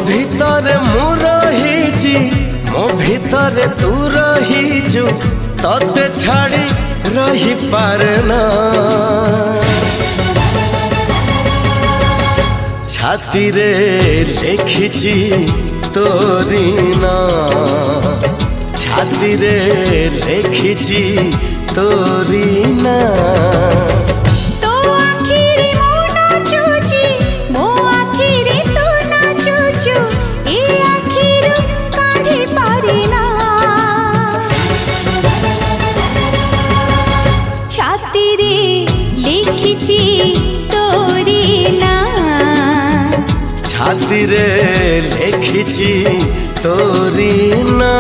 ভিতরে মু রহিছি মো ভিতরে তু রহিছু ততে ছাড়ি রহি পারে না ছাতি রে লেখিছি তোরি না ছাতি রে লেখিছি তোরি না ছাতি রে লেখিছি তোরি না।